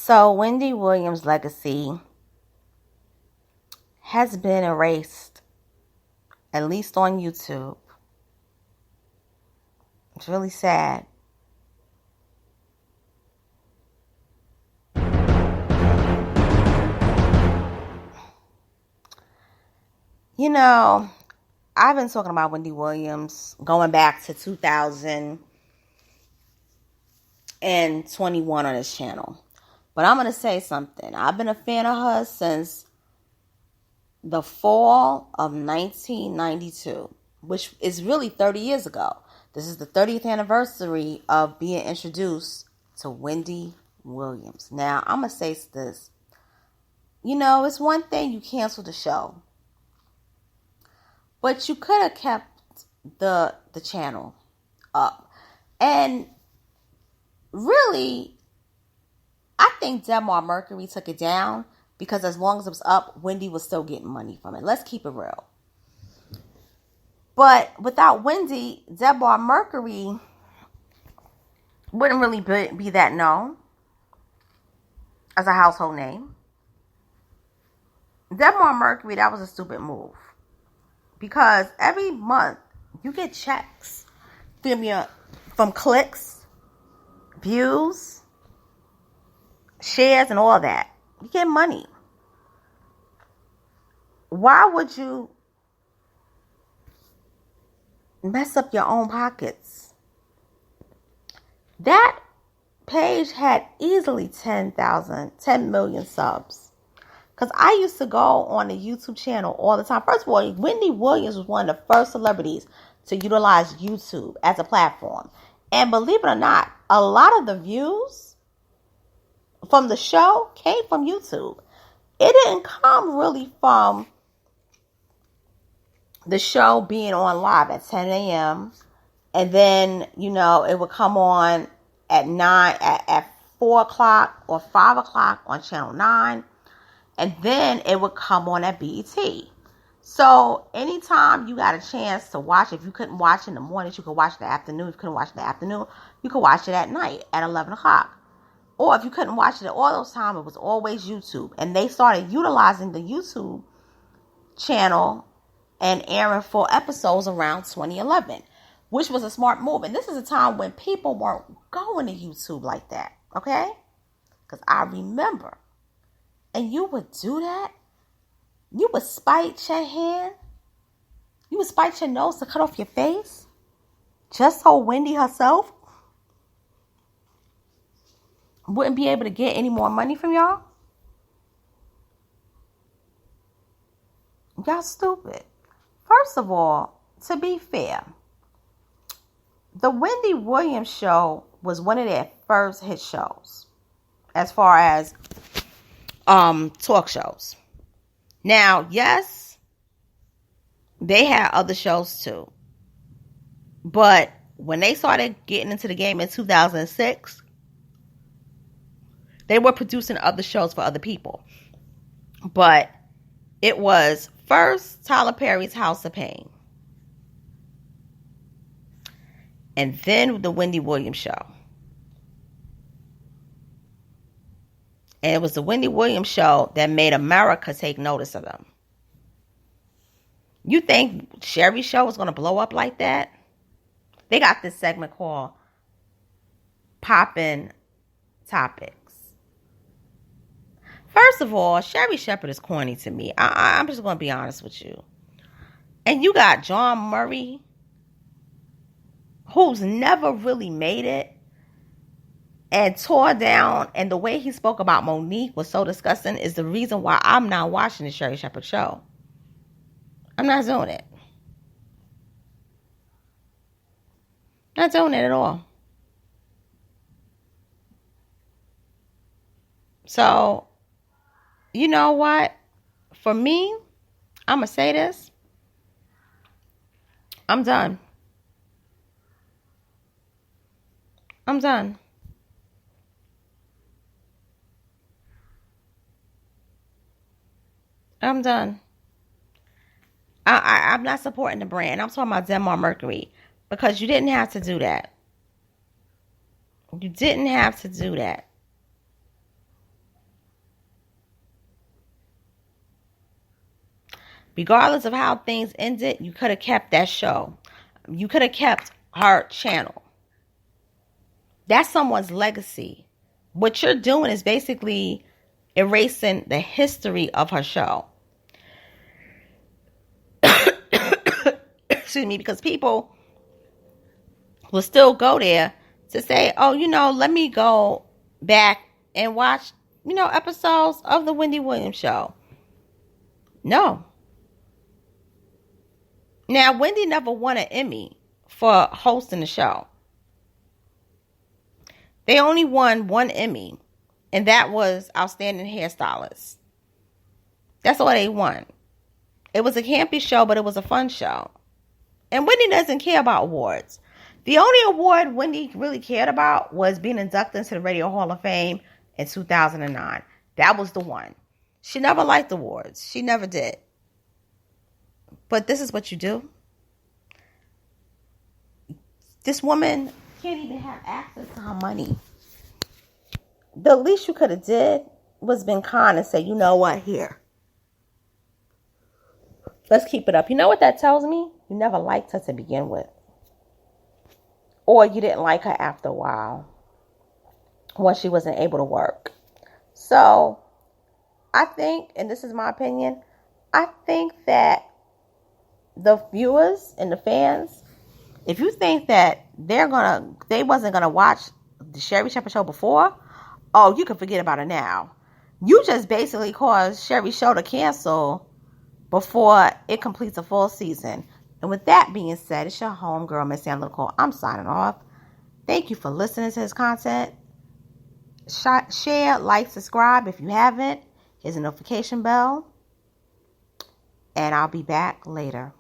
So Wendy Williams' legacy has been erased, at least on YouTube. It's really sad. You know, I've been talking about Wendy Williams going back to 2021 on this channel. But I'm going to say something. I've been a fan of hers since the fall of 1992, which is really 30 years ago. This is the 30th anniversary of being introduced to Wendy Williams. Now, I'm going to say this. You know, it's one thing you cancel the show, but you could have kept the channel up. And really, I think Debmar Mercury took it down because as long as it was up, Wendy was still getting money from it. Let's keep it real. But without Wendy, Debmar Mercury wouldn't really be that known as a household name. Debmar Mercury, that was a stupid move. Because every month, you get checks from clicks, views, shares, and all that. You get money. Why would you mess up your own pockets? That page had easily 10 million subs. Because I used to go on the YouTube channel all the time. First of all, Wendy Williams was one of the first celebrities to utilize YouTube as a platform. And believe it or not, a lot of the views from the show came from YouTube. It didn't come really from the show being on live at 10 a.m. And then, you know, it would come on at 4 o'clock or 5 o'clock on Channel 9. And then it would come on at BET. So anytime you got a chance to watch, if you couldn't watch in the morning, you could watch it in the afternoon. If you couldn't watch it in the afternoon, you could watch it at night at 11 o'clock. Or if you couldn't watch it at all those times, it was always YouTube. And they started utilizing the YouTube channel and airing full episodes around 2011, which was a smart move. And this is a time when people weren't going to YouTube like that, okay? Because I remember. And you would do that? You would spite your hand? You would spite your nose to cut off your face? Just so Wendy herself wouldn't be able to get any more money from y'all? Y'all stupid. First of all, to be fair, the Wendy Williams show was one of their first hit shows as far as talk shows. Now, yes, they had other shows too. But when they started getting into the game in 2006, they were producing other shows for other people. But it was first Tyler Perry's House of Pain. And then the Wendy Williams show. And it was the Wendy Williams show that made America take notice of them. You think Sherri's show was going to blow up like that? They got this segment called Poppin' Topics. First of all, Sherri Shepherd is corny to me. I'm just going to be honest with you. And you got John Murray, who's never really made it and tore down, and the way he spoke about Monique was so disgusting, is the reason why I'm not watching the Sherri Shepherd show. I'm not doing it. Not doing it at all. So, you know what? For me, I'm going to say this. I'm done. I'm done. I'm done. I'm not supporting the brand. I'm talking about Debmar Mercury. Because you didn't have to do that. You didn't have to do that. Regardless of how things ended, you could have kept that show. You could have kept her channel. That's someone's legacy. What you're doing is basically erasing the history of her show. Excuse me, because people will still go there to say, oh, let me go back and watch, episodes of the Wendy Williams show. No. Now, Wendy never won an Emmy for hosting the show. They only won one Emmy, and that was Outstanding Hairstylist. That's all they won. It was a campy show, but it was a fun show. And Wendy doesn't care about awards. The only award Wendy really cared about was being inducted into the Radio Hall of Fame in 2009. That was the one. She never liked awards. She never did. But this is what you do. This woman can't even have access to her money. The least you could have did was been kind and say, you know what, here. Let's keep it up. You know what that tells me? You never liked her to begin with. Or you didn't like her after a while. When she wasn't able to work. So, I think, and this is my opinion, I think that the viewers and the fans, if you think that they wasn't gonna watch the Sherri Shepherd show before, oh, you can forget about it now. You just basically caused Sherri's show to cancel before it completes a full season. And with that being said, it's your homegirl, Miss Analytical. I'm signing off. Thank you for listening to this content. Share, like, subscribe if you haven't. Here's a notification bell. And I'll be back later.